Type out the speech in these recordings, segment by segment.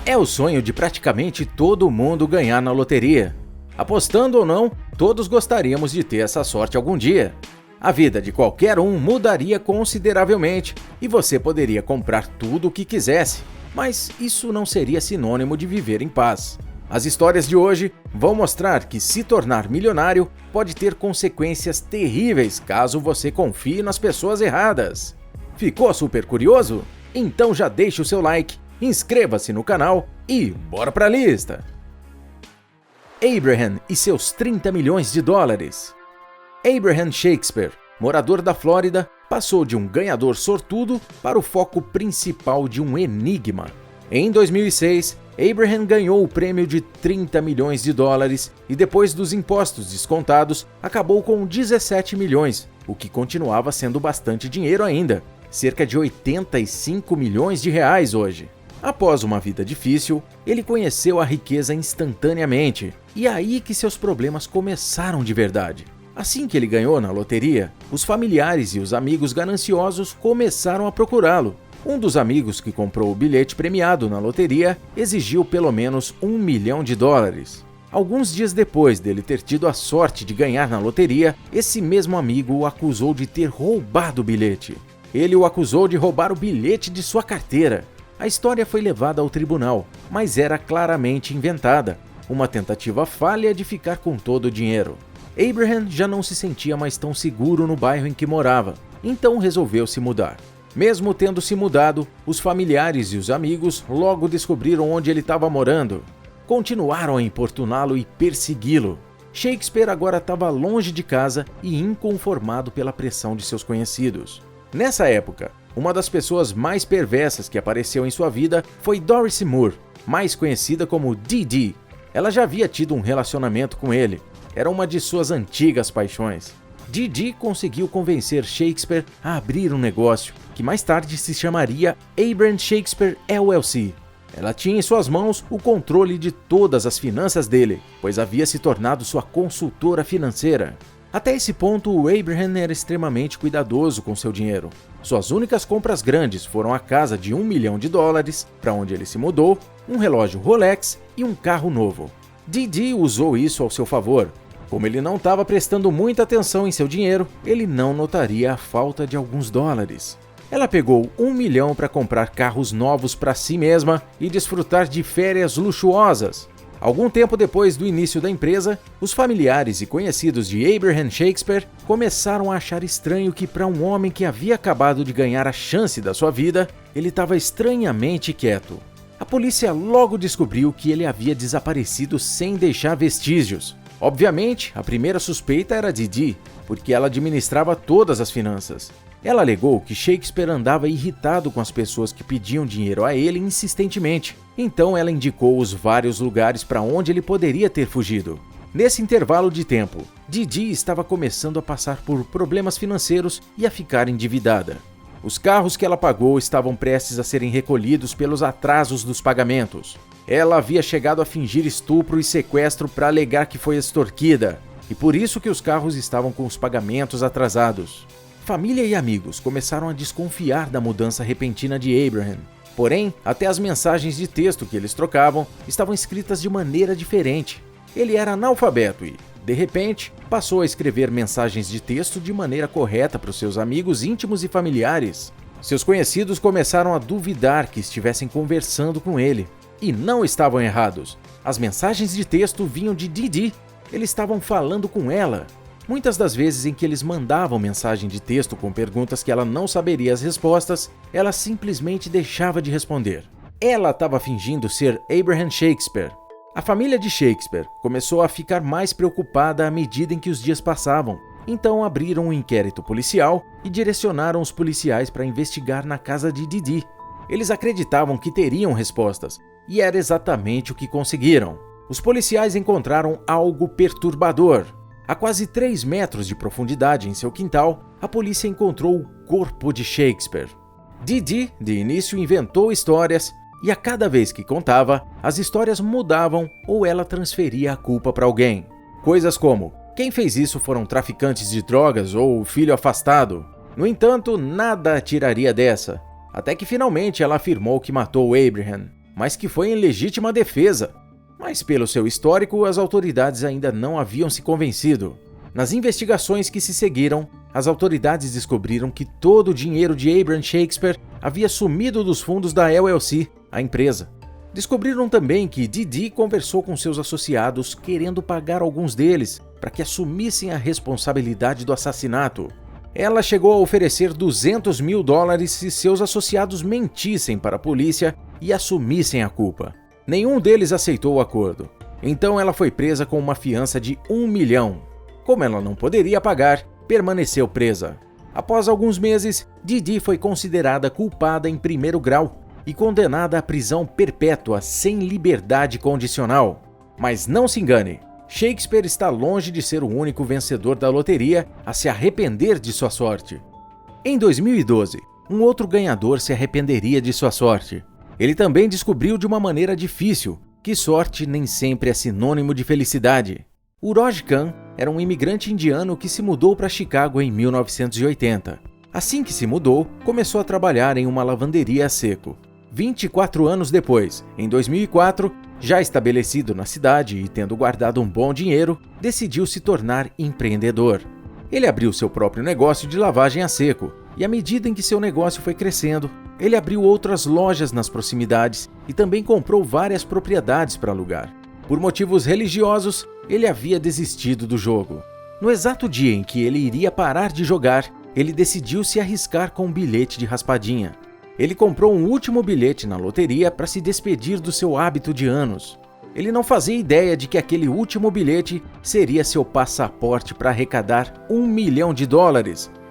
É o sonho de praticamente todo mundo ganhar na loteria. Apostando ou não, todos gostaríamos de ter essa sorte algum dia. A vida de qualquer um mudaria consideravelmente e você poderia comprar tudo o que quisesse, mas isso não seria sinônimo de viver em paz. As histórias de hoje vão mostrar que se tornar milionário pode ter consequências terríveis caso você confie nas pessoas erradas. Ficou super curioso? Então já deixe o seu like, inscreva-se no canal e bora pra lista! Abraham e seus 30 milhões de dólares. Abraham Shakespeare, morador da Flórida, passou de um ganhador sortudo para o foco principal de um enigma. Em 2006, Abraham ganhou o prêmio de 30 milhões de dólares e depois dos impostos descontados, acabou com 17 milhões, o que continuava sendo bastante dinheiro ainda, cerca de 85 milhões de reais hoje. Após uma vida difícil, ele conheceu a riqueza instantaneamente, e é aí que seus problemas começaram de verdade. Assim que ele ganhou na loteria, os familiares e os amigos gananciosos começaram a procurá-lo. Um dos amigos que comprou o bilhete premiado na loteria exigiu pelo menos $1 milhão. Alguns dias depois dele ter tido a sorte de ganhar na loteria, esse mesmo amigo o acusou de ter roubado o bilhete. Ele o acusou de roubar o bilhete de sua carteira. A história foi levada ao tribunal, mas era claramente inventada, uma tentativa falha de ficar com todo o dinheiro. Abraham já não se sentia mais tão seguro no bairro em que morava, então resolveu se mudar. Mesmo tendo se mudado, os familiares e os amigos logo descobriram onde ele estava morando. Continuaram a importuná-lo e persegui-lo. Shakespeare agora estava longe de casa e inconformado pela pressão de seus conhecidos. Nessa época, uma das pessoas mais perversas que apareceu em sua vida foi Doris Moore, mais conhecida como Dee. Ela já havia tido um relacionamento com ele. Era uma de suas antigas paixões. Dee conseguiu convencer Shakespeare a abrir um negócio, que mais tarde se chamaria Abraham Shakespeare LLC. Ela tinha em suas mãos o controle de todas as finanças dele, pois havia se tornado sua consultora financeira. Até esse ponto, o Abraham era extremamente cuidadoso com seu dinheiro. Suas únicas compras grandes foram a casa de $1 milhão, para onde ele se mudou, um relógio Rolex e um carro novo. Dee usou isso ao seu favor. Como ele não estava prestando muita atenção em seu dinheiro, ele não notaria a falta de alguns dólares. Ela pegou $1 milhão para comprar carros novos para si mesma e desfrutar de férias luxuosas. Algum tempo depois do início da empresa, os familiares e conhecidos de Abraham Shakespeare começaram a achar estranho que, para um homem que havia acabado de ganhar a chance da sua vida, ele estava estranhamente quieto. A polícia logo descobriu que ele havia desaparecido sem deixar vestígios. Obviamente, a primeira suspeita era Dee, porque ela administrava todas as finanças. Ela alegou que Shakespeare andava irritado com as pessoas que pediam dinheiro a ele insistentemente, então ela indicou os vários lugares para onde ele poderia ter fugido. Nesse intervalo de tempo, Dee estava começando a passar por problemas financeiros e a ficar endividada. Os carros que ela pagou estavam prestes a serem recolhidos pelos atrasos dos pagamentos. Ela havia chegado a fingir estupro e sequestro para alegar que foi extorquida, e por isso que os carros estavam com os pagamentos atrasados. Família e amigos começaram a desconfiar da mudança repentina de Abraham. Porém, até as mensagens de texto que eles trocavam estavam escritas de maneira diferente. Ele era analfabeto e, de repente, passou a escrever mensagens de texto de maneira correta para os seus amigos íntimos e familiares. Seus conhecidos começaram a duvidar que estivessem conversando com ele. E não estavam errados. As mensagens de texto vinham de Dee. Eles estavam falando com ela. Muitas das vezes em que eles mandavam mensagem de texto com perguntas que ela não saberia as respostas, ela simplesmente deixava de responder. Ela estava fingindo ser Abraham Shakespeare. A família de Shakespeare começou a ficar mais preocupada à medida em que os dias passavam. Então abriram um inquérito policial e direcionaram os policiais para investigar na casa de Dee. Eles acreditavam que teriam respostas, e era exatamente o que conseguiram. Os policiais encontraram algo perturbador. A quase 3 metros de profundidade em seu quintal, a polícia encontrou o corpo de Shakespeare. Dee, de início, inventou histórias e a cada vez que contava, as histórias mudavam ou ela transferia a culpa para alguém. Coisas como: quem fez isso foram traficantes de drogas ou o filho afastado. No entanto, nada a tiraria dessa. Até que finalmente ela afirmou que matou Abraham. mas que foi em legítima defesa. Mas pelo seu histórico, as autoridades ainda não haviam se convencido. Nas investigações que se seguiram, as autoridades descobriram que todo o dinheiro de Abraham Shakespeare havia sumido dos fundos da LLC, a empresa. Descobriram também que Didi conversou com seus associados querendo pagar alguns deles para que assumissem a responsabilidade do assassinato. Ela chegou a oferecer $200 mil se seus associados mentissem para a polícia e assumissem a culpa. Nenhum deles aceitou o acordo. Então ela foi presa com uma fiança de $1 milhão. Como ela não poderia pagar, permaneceu presa. Após alguns meses, Didi foi considerada culpada em primeiro grau e condenada à prisão perpétua sem liberdade condicional. Mas não se engane, Shakespeare está longe de ser o único vencedor da loteria a se arrepender de sua sorte. Em 2012, um outro ganhador se arrependeria de sua sorte. Ele também descobriu de uma maneira difícil que sorte nem sempre é sinônimo de felicidade. Uroj Khan era um imigrante indiano que se mudou para Chicago em 1980. Assim que se mudou, começou a trabalhar em uma lavanderia a seco. 24 anos depois, em 2004, já estabelecido na cidade e tendo guardado um bom dinheiro, decidiu se tornar empreendedor. Ele abriu seu próprio negócio de lavagem a seco, e à medida em que seu negócio foi crescendo, ele abriu outras lojas nas proximidades e também comprou várias propriedades para alugar. Por motivos religiosos, ele havia desistido do jogo. No exato dia em que ele iria parar de jogar, ele decidiu se arriscar com um bilhete de raspadinha. Ele comprou um último bilhete na loteria para se despedir do seu hábito de anos. Ele não fazia ideia de que aquele último bilhete seria seu passaporte para arrecadar $1 milhão,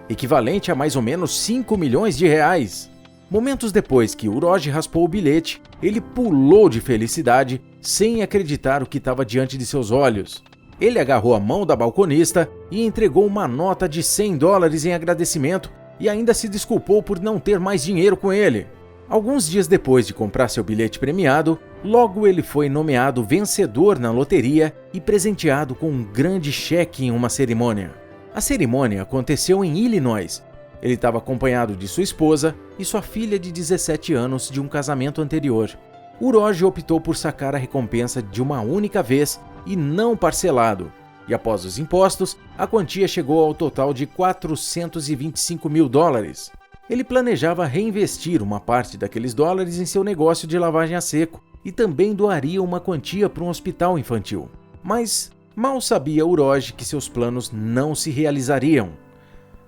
equivalente a mais ou menos R$5 milhões. Momentos depois que Uroj raspou o bilhete, ele pulou de felicidade, sem acreditar o que estava diante de seus olhos. Ele agarrou a mão da balconista e entregou uma nota de $100 em agradecimento e ainda se desculpou por não ter mais dinheiro com ele. Alguns dias depois de comprar seu bilhete premiado, logo ele foi nomeado vencedor na loteria e presenteado com um grande cheque em uma cerimônia. A cerimônia aconteceu em Illinois. Ele estava acompanhado de sua esposa e sua filha de 17 anos de um casamento anterior. Uroj optou por sacar a recompensa de uma única vez e não parcelado. E após os impostos, a quantia chegou ao total de $425 mil. Ele planejava reinvestir uma parte daqueles dólares em seu negócio de lavagem a seco e também doaria uma quantia para um hospital infantil. Mas mal sabia Uroj que seus planos não se realizariam.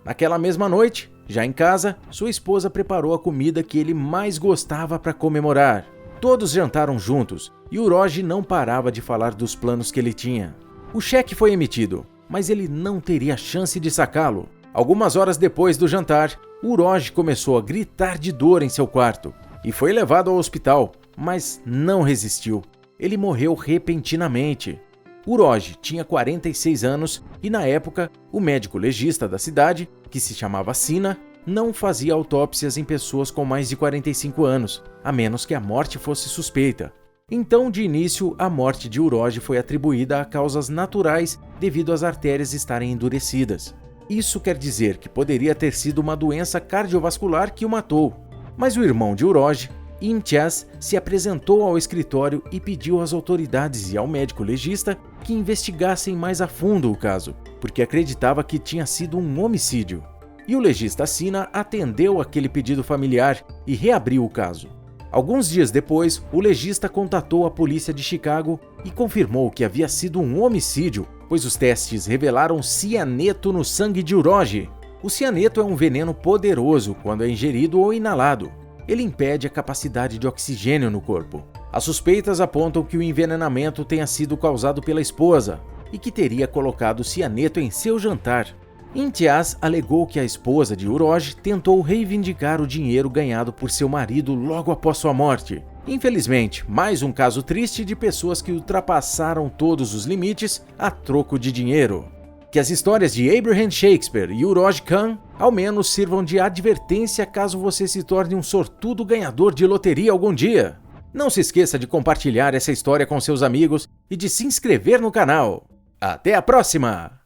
Naquela mesma noite, já em casa, sua esposa preparou a comida que ele mais gostava para comemorar. Todos jantaram juntos e Uroj não parava de falar dos planos que ele tinha. O cheque foi emitido, mas ele não teria chance de sacá-lo. Algumas horas depois do jantar, Uroj começou a gritar de dor em seu quarto e foi levado ao hospital, mas não resistiu. Ele morreu repentinamente. Uroj tinha 46 anos e, na época, o médico legista da cidade, que se chamava Sina, não fazia autópsias em pessoas com mais de 45 anos, a menos que a morte fosse suspeita. Então, de início, a morte de Uroj foi atribuída a causas naturais devido às artérias estarem endurecidas. Isso quer dizer que poderia ter sido uma doença cardiovascular que o matou. Mas o irmão de Uroj, Imtiaz, se apresentou ao escritório e pediu às autoridades e ao médico legista que investigassem mais a fundo o caso, porque acreditava que tinha sido um homicídio. E o legista Sina atendeu aquele pedido familiar e reabriu o caso. Alguns dias depois, o legista contatou a polícia de Chicago e confirmou que havia sido um homicídio, pois os testes revelaram cianeto no sangue de Uroj. O cianeto é um veneno poderoso quando é ingerido ou inalado. Ele impede a capacidade de oxigênio no corpo. As suspeitas apontam que o envenenamento tenha sido causado pela esposa e que teria colocado cianeto em seu jantar. Imtiaz alegou que a esposa de Uroj tentou reivindicar o dinheiro ganhado por seu marido logo após sua morte. Infelizmente, mais um caso triste de pessoas que ultrapassaram todos os limites a troco de dinheiro. Que as histórias de Abraham Shakespeare e Uroj Khan ao menos sirvam de advertência caso você se torne um sortudo ganhador de loteria algum dia. Não se esqueça de compartilhar essa história com seus amigos e de se inscrever no canal. Até a próxima!